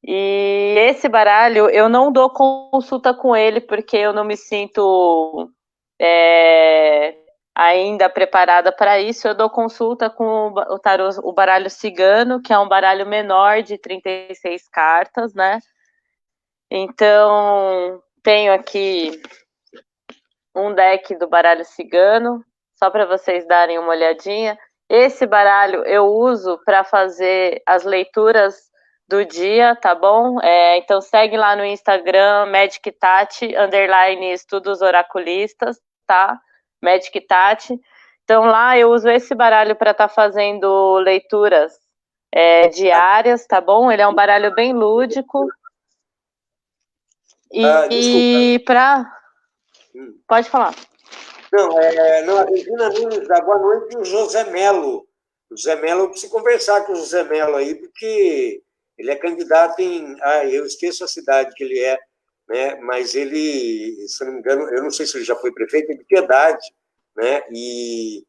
E esse baralho, eu não dou consulta com ele, porque eu não me sinto ainda preparada para isso. Eu dou consulta com o tarô, o baralho cigano, que é um baralho menor de 36 cartas, né? Então, tenho aqui um deck do baralho cigano, só para vocês darem uma olhadinha. Esse baralho eu uso para fazer as leituras do dia, tá bom? Então segue lá no Instagram, Magic Tati, _ estudos oraculistas, tá? Magic Tati. Então lá eu uso esse baralho para estar fazendo leituras diárias, tá bom? Ele é um baralho bem lúdico. E para... Pode falar. Não, a Regina Nunes dá boa noite e o José Melo. O José Melo, eu preciso conversar com o José Melo aí, porque ele é candidato em... eu esqueço a cidade que ele é, né? Mas ele, se não me engano, eu não sei se ele já foi prefeito, é de Piedade, né? E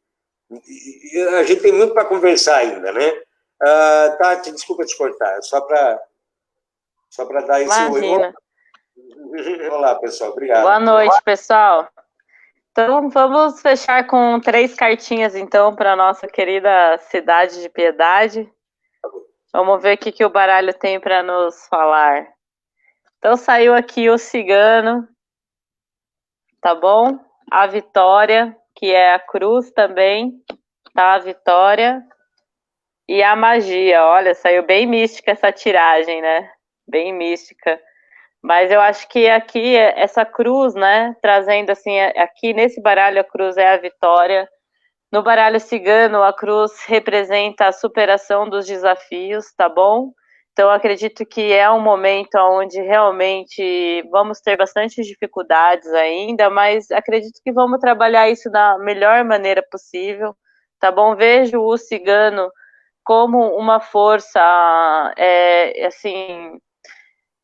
a gente tem muito para conversar ainda, né? Tati, desculpa te cortar, só para dar esse Imagina. oi. Olá, pessoal, obrigado. Boa noite, pessoal. Então, vamos fechar com 3 cartinhas, então, para a nossa querida cidade de Piedade. Vamos ver o que o baralho tem para nos falar. Então, saiu aqui o cigano, tá bom? A vitória, que é a cruz também, tá? A vitória. E a magia, olha, saiu bem mística essa tiragem, né? Bem mística. Mas eu acho que aqui, essa cruz, né, trazendo assim, aqui nesse baralho a cruz é a vitória. No baralho cigano, a cruz representa a superação dos desafios, tá bom? Então, eu acredito que é um momento onde realmente vamos ter bastante dificuldades ainda, mas acredito que vamos trabalhar isso da melhor maneira possível, tá bom? Vejo o cigano como uma força, assim...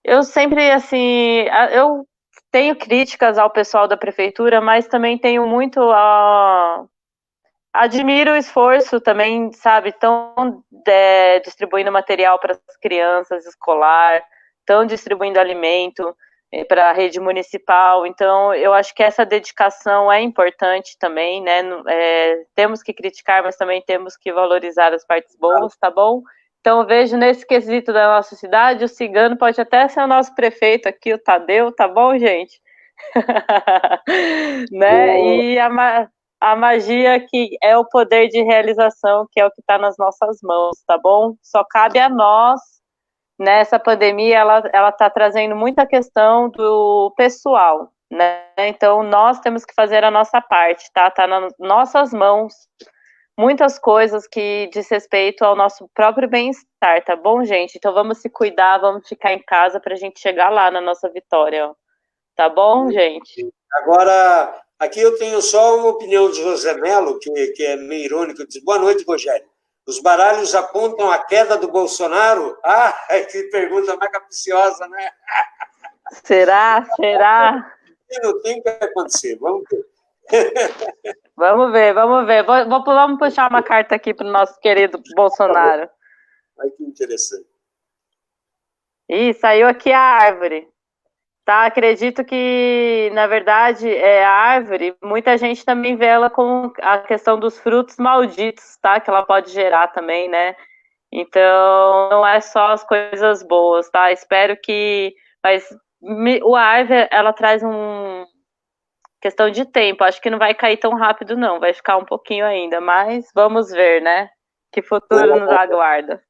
Eu sempre, assim, eu tenho críticas ao pessoal da prefeitura, mas também tenho muito admiro o esforço também, sabe, estão distribuindo material para as crianças escolar, estão distribuindo alimento para a rede municipal, então eu acho que essa dedicação é importante também, né, temos que criticar, mas também temos que valorizar as partes boas, tá bom? Então eu vejo nesse quesito da nossa cidade, o cigano pode até ser o nosso prefeito aqui, o Tadeu, tá bom, gente? Né, e a magia que é o poder de realização, que é o que está nas nossas mãos, tá bom? Só cabe a nós, nessa pandemia, ela está trazendo muita questão do pessoal, né? Então, nós temos que fazer a nossa parte, tá? Tá nas nossas mãos muitas coisas que diz respeito ao nosso próprio bem-estar, tá bom, gente? Então, vamos se cuidar, vamos ficar em casa para a gente chegar lá na nossa vitória, ó. Tá bom, gente? Agora, aqui eu tenho só uma opinião de José Melo, que é meio irônico. Diz, boa noite, Rogério. Os baralhos apontam a queda do Bolsonaro? Que pergunta mais capciosa, né? Será? Será? Não tem o que acontecer, vamos ver. Vamos ver. Vamos puxar uma carta aqui para o nosso querido Bolsonaro. Ai, que interessante. Ih, saiu aqui a árvore. Tá, acredito que, na verdade, a árvore, muita gente também vê ela com a questão dos frutos malditos, tá? Que ela pode gerar também, né? Então, não é só as coisas boas, tá? Espero que... Mas a árvore, ela traz questão de tempo. Acho que não vai cair tão rápido, não. Vai ficar um pouquinho ainda, mas vamos ver, né? Que futuro nos aguarda.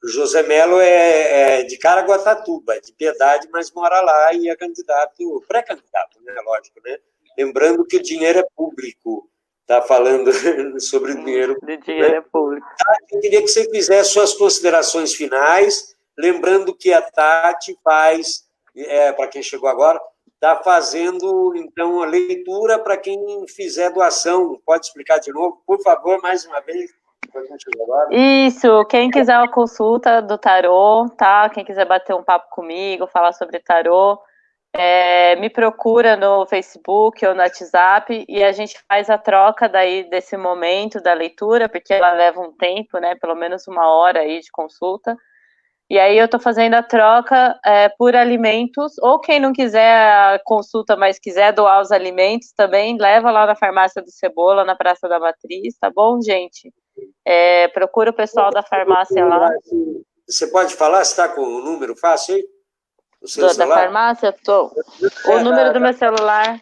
O José Melo é de Caraguatatuba, de Piedade, mas mora lá e é candidato, pré-candidato, né? Lógico, né? Lembrando que o dinheiro é público. Tá falando sobre o dinheiro. O dinheiro é público. Eu queria que você fizesse suas considerações finais, lembrando que a Tati faz, para quem chegou agora, está fazendo, então, a leitura para quem fizer doação. Pode explicar de novo, por favor, mais uma vez? Isso, quem quiser uma consulta do tarô, tá? Quem quiser bater um papo comigo, falar sobre tarô, me procura no Facebook ou no WhatsApp e a gente faz a troca daí desse momento da leitura, porque ela leva um tempo, né? Pelo menos 1 hora aí de consulta. E aí eu estou fazendo a troca por alimentos, ou quem não quiser a consulta, mas quiser doar os alimentos também, leva lá na farmácia do Cebola, na Praça da Matriz, tá bom, gente? Procura o pessoal da farmácia lá. Você pode falar se está com o número fácil aí? Da farmácia? O número do meu celular.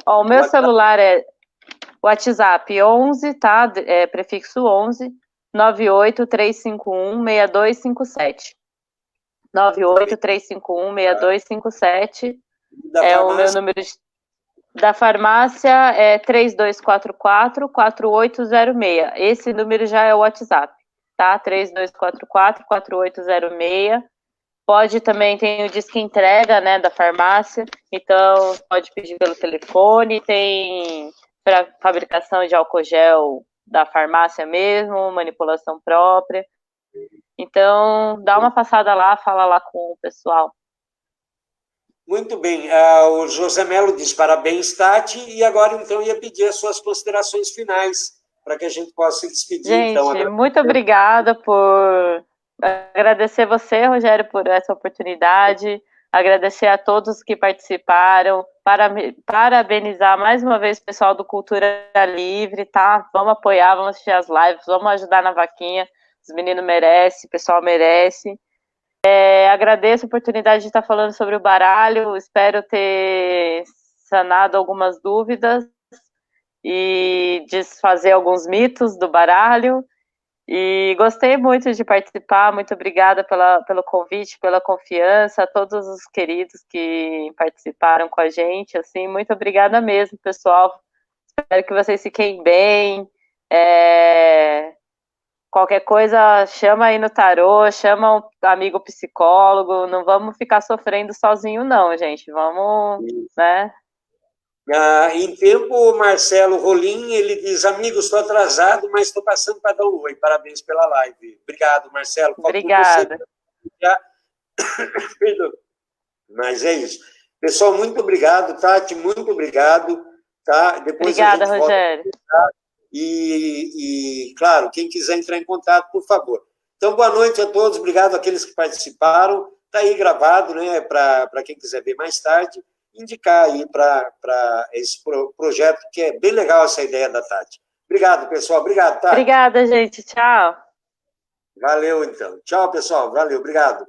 Ó, o meu celular é WhatsApp 11, tá? Prefixo 11 983516257. 983516257. O meu número da farmácia é 3244-4806. Esse número já é o WhatsApp, tá? 3244-4806. Pode também, tem o disque entrega, né, da farmácia, então pode pedir pelo telefone, tem para fabricação de álcool gel da farmácia mesmo, manipulação própria. Então, dá uma passada lá, fala lá com o pessoal. Muito bem. O José Melo diz parabéns, Tati, e agora, então, ia pedir as suas considerações finais, para que a gente possa se despedir. Gente, então, muito obrigada por... Agradecer você, Rogério, por essa oportunidade, agradecer a todos que participaram, parabenizar mais uma vez o pessoal do Cultura Livre, tá? Vamos apoiar, vamos assistir as lives, vamos ajudar na vaquinha, os meninos merecem, o pessoal merece. Agradeço a oportunidade de estar falando sobre o baralho, espero ter sanado algumas dúvidas e desfazer alguns mitos do baralho. E gostei muito de participar, muito obrigada pelo convite, pela confiança, a todos os queridos que participaram com a gente, assim, muito obrigada mesmo, pessoal. Espero que vocês fiquem bem. Qualquer coisa, chama aí no tarô, chama um amigo psicólogo, não vamos ficar sofrendo sozinho não, gente, vamos, né? Em tempo, o Marcelo Rolim, ele diz, amigos, estou atrasado, mas estou passando para dar um oi. Parabéns pela live. Obrigado, Marcelo. Obrigada. Perdão. Mas é isso. Pessoal, muito obrigado, Tati, muito obrigado. Tá? Depois obrigada, Rogério. E, claro, quem quiser entrar em contato, por favor. Então, boa noite a todos, obrigado àqueles que participaram. Está aí gravado, né, para quem quiser ver mais tarde. Indicar aí para esse projeto, que é bem legal essa ideia da Tati. Obrigado, pessoal. Obrigado, Tati. Obrigada, gente. Tchau. Valeu, então. Tchau, pessoal. Valeu. Obrigado.